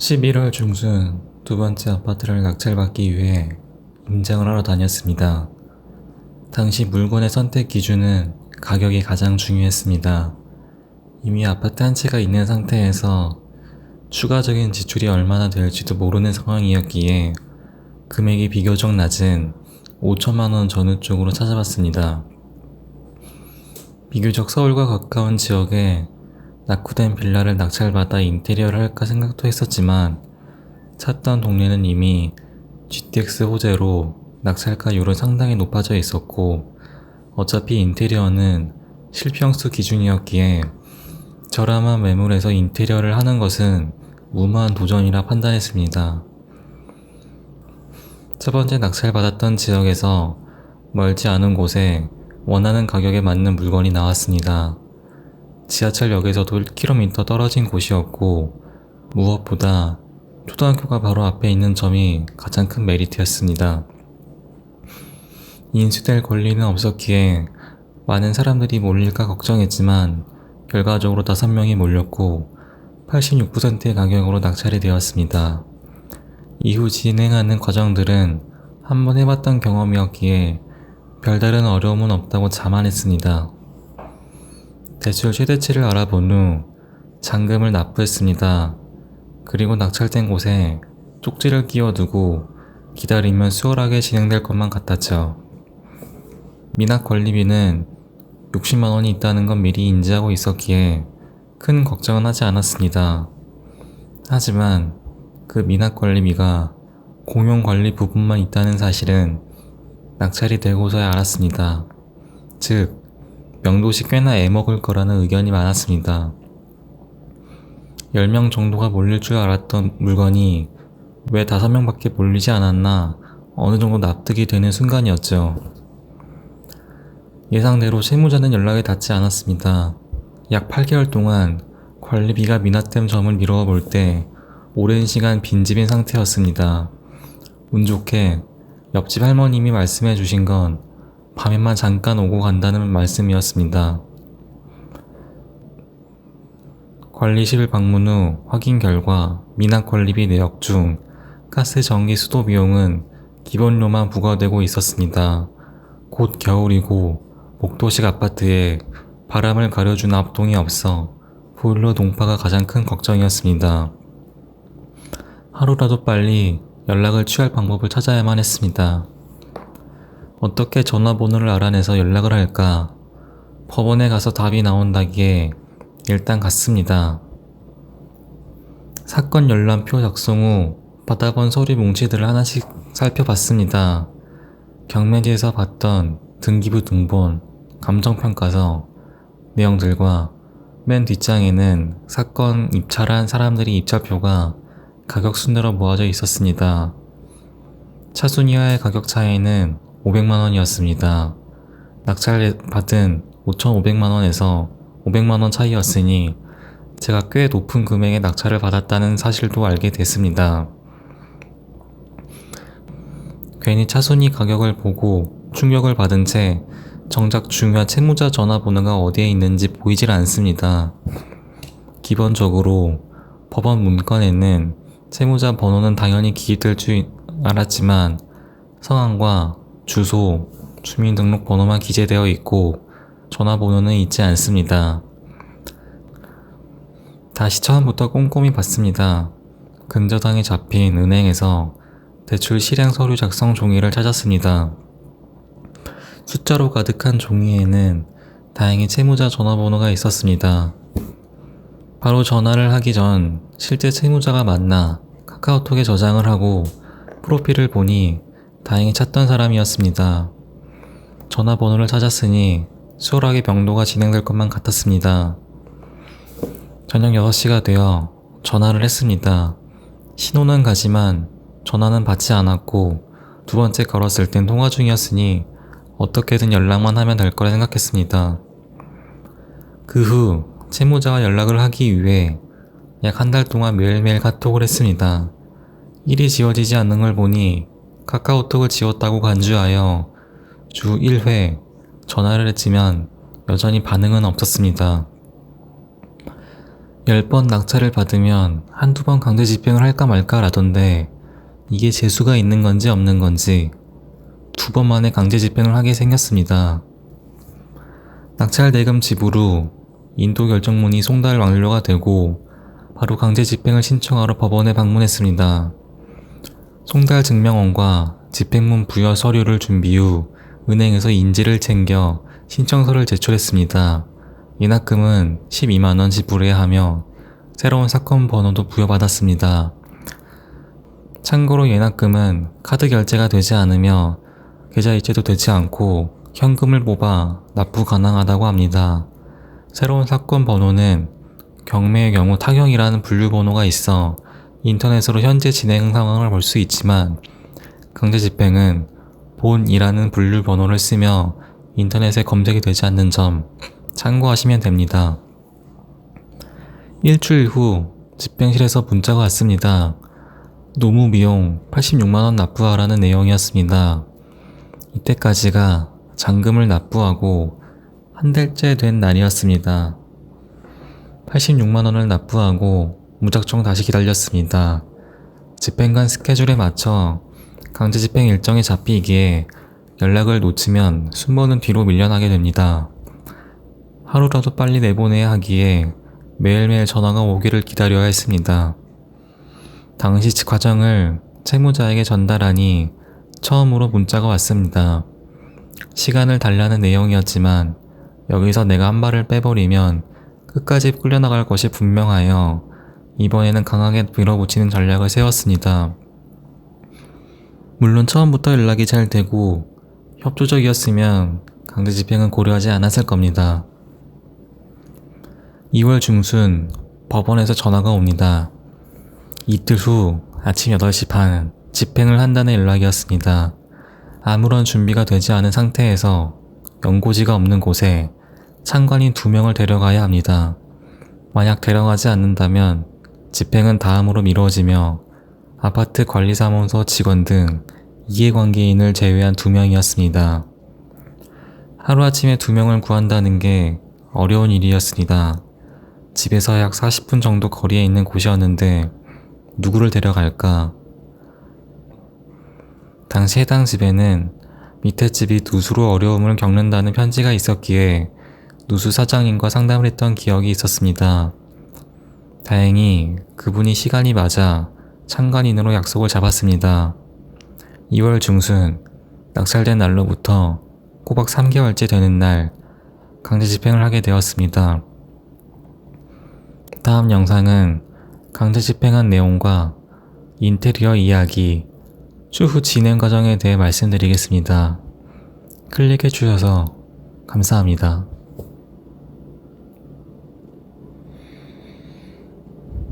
11월 중순 두 번째 아파트를 낙찰받기 위해 임장을 하러 다녔습니다. 당시 물건의 선택 기준은 가격이 가장 중요했습니다. 이미 아파트 한 채가 있는 상태에서 추가적인 지출이 얼마나 될지도 모르는 상황이었기에 금액이 비교적 낮은 5천만원 전후 쪽으로 찾아봤습니다. 비교적 서울과 가까운 지역에 낙후된 빌라를 낙찰받아 인테리어를 할까 생각도 했었지만 찾던 동네는 이미 GTX 호재로 낙찰가율은 상당히 높아져 있었고 어차피 인테리어는 실평수 기준이었기에 저렴한 매물에서 인테리어를 하는 것은 무모한 도전이라 판단했습니다. 첫 번째 낙찰받았던 지역에서 멀지 않은 곳에 원하는 가격에 맞는 물건이 나왔습니다. 지하철역에서도 1km 떨어진 곳이었고 무엇보다 초등학교가 바로 앞에 있는 점이 가장 큰 메리트였습니다. 인수될 권리는 없었기에 많은 사람들이 몰릴까 걱정했지만 결과적으로 5명이 몰렸고 86%의 가격으로 낙찰이 되었습니다. 이후 진행하는 과정들은 한번 해봤던 경험이었기에 별다른 어려움은 없다고 자만했습니다. 대출 최대치를 알아본 후 잔금을 납부했습니다. 그리고 낙찰된 곳에 쪽지를 끼워두고 기다리면 수월하게 진행될 것만 같았죠. 미납 권리비는 60만원이 있다는 건 미리 인지하고 있었기에 큰 걱정은 하지 않았습니다. 하지만 그 미납 권리비가 공용 관리 부분만 있다는 사실은 낙찰이 되고서야 알았습니다. 즉 명도시 꽤나 애먹을 거라는 의견이 많았습니다. 10명 정도가 몰릴 줄 알았던 물건이 왜 5명밖에 몰리지 않았나 어느 정도 납득이 되는 순간이었죠. 예상대로 채무자는 연락이 닿지 않았습니다. 약 8개월 동안 관리비가 미납된 점을 미루어 볼 때 오랜 시간 빈집인 상태였습니다. 운 좋게 옆집 할머님이 말씀해 주신 건 밤에만 잠깐 오고 간다는 말씀이었습니다. 관리실 방문 후 확인 결과 미납 관리비 내역 중 가스, 전기, 수도 비용은 기본료만 부과되고 있었습니다. 곧 겨울이고 목도식 아파트에 바람을 가려준 앞동이 없어 보일러 동파가 가장 큰 걱정이었습니다. 하루라도 빨리 연락을 취할 방법을 찾아야만 했습니다. 어떻게 전화번호를 알아내서 연락을 할까? 법원에 가서 답이 나온다기에 일단 갔습니다. 사건 열람표 작성 후 받아본 서류 뭉치들을 하나씩 살펴봤습니다. 경매지에서 봤던 등기부 등본, 감정평가서 내용들과 맨 뒷장에는 사건 입찰한 사람들의 입찰표가 가격 순으로 모아져 있었습니다. 차순위와의 가격 차이는 500만원이었습니다. 낙찰 받은 5,500만원에서 500만원 차이였으니 제가 꽤 높은 금액의 낙찰을 받았다는 사실도 알게 됐습니다. 괜히 차순위 가격을 보고 충격을 받은 채 정작 중요한 채무자 전화번호가 어디에 있는지 보이질 않습니다. 기본적으로 법원 문건에는 채무자 번호는 당연히 기입될 줄 알았지만 성함과 주소, 주민등록번호만 기재되어 있고 전화번호는 있지 않습니다. 다시 처음부터 꼼꼼히 봤습니다. 근저당이 잡힌 은행에서 대출 실행 서류 작성 종이를 찾았습니다. 숫자로 가득한 종이에는 다행히 채무자 전화번호가 있었습니다. 바로 전화를 하기 전 실제 채무자가 맞나 카카오톡에 저장을 하고 프로필을 보니 다행히 찾던 사람이었습니다. 전화번호를 찾았으니 수월하게 병도가 진행될 것만 같았습니다. 저녁 6시가 되어 전화를 했습니다. 신호는 가지만 전화는 받지 않았고 두 번째 걸었을 땐 통화 중이었으니 어떻게든 연락만 하면 될 거라 생각했습니다. 그 후 채무자와 연락을 하기 위해 약 한 달 동안 매일매일 카톡을 했습니다. 일이 지워지지 않는 걸 보니 카카오톡을 지웠다고 간주하여 주 1회 전화를 했지만 여전히 반응은 없었습니다. 10번 낙찰을 받으면 한두 번 강제 집행을 할까 말까라던데 이게 재수가 있는 건지 없는 건지 2번 만에 강제 집행을 하게 생겼습니다. 낙찰 대금 지불 후 인도 결정문이 송달 완료가 되고 바로 강제 집행을 신청하러 법원에 방문했습니다. 송달 증명원과 집행문 부여 서류를 준비 후 은행에서 인지를 챙겨 신청서를 제출했습니다. 예납금은 12만원 지불해야 하며 새로운 사건 번호도 부여받았습니다. 참고로 예납금은 카드 결제가 되지 않으며 계좌이체도 되지 않고 현금을 뽑아 납부 가능하다고 합니다. 새로운 사건 번호는 경매의 경우 타경이라는 분류 번호가 있어 인터넷으로 현재 진행 상황을 볼 수 있지만 강제 집행은 본이라는 분류 번호를 쓰며 인터넷에 검색이 되지 않는 점 참고하시면 됩니다. 일주일 후 집행실에서 문자가 왔습니다. 노무 비용 86만원 납부하라는 내용이었습니다. 이때까지가 잔금을 납부하고 한 달째 된 날이었습니다. 86만원을 납부하고 무작정 다시 기다렸습니다. 집행관 스케줄에 맞춰 강제 집행 일정이 잡히기에 연락을 놓치면 순번은 뒤로 밀려나게 됩니다. 하루라도 빨리 내보내야 하기에 매일매일 전화가 오기를 기다려야 했습니다. 당시 과정을 채무자에게 전달하니 처음으로 문자가 왔습니다. 시간을 달라는 내용이었지만 여기서 내가 한 발을 빼버리면 끝까지 끌려나갈 것이 분명하여 이번에는 강하게 밀어붙이는 전략을 세웠습니다. 물론 처음부터 연락이 잘 되고 협조적이었으면 강제 집행은 고려하지 않았을 겁니다. 2월 중순 법원에서 전화가 옵니다. 이틀 후 아침 8시 반 집행을 한다는 연락이었습니다. 아무런 준비가 되지 않은 상태에서 연고지가 없는 곳에 참관인 2명을 데려가야 합니다. 만약 데려가지 않는다면 집행은 다음으로 미뤄지며 아파트 관리사무소 직원 등 이해관계인을 제외한 2명이었습니다. 하루아침에 2명을 구한다는 게 어려운 일이었습니다. 집에서 약 40분 정도 거리에 있는 곳이었는데 누구를 데려갈까? 당시 해당 집에는 밑에 집이 누수로 어려움을 겪는다는 편지가 있었기에 누수 사장님과 상담을 했던 기억이 있었습니다. 다행히 그분이 시간이 맞아 참관인으로 약속을 잡았습니다. 2월 중순 낙찰된 날로부터 꼬박 3개월째 되는 날 강제 집행을 하게 되었습니다. 다음 영상은 강제 집행한 내용과 인테리어 이야기, 추후 진행 과정에 대해 말씀드리겠습니다. 클릭해 주셔서 감사합니다.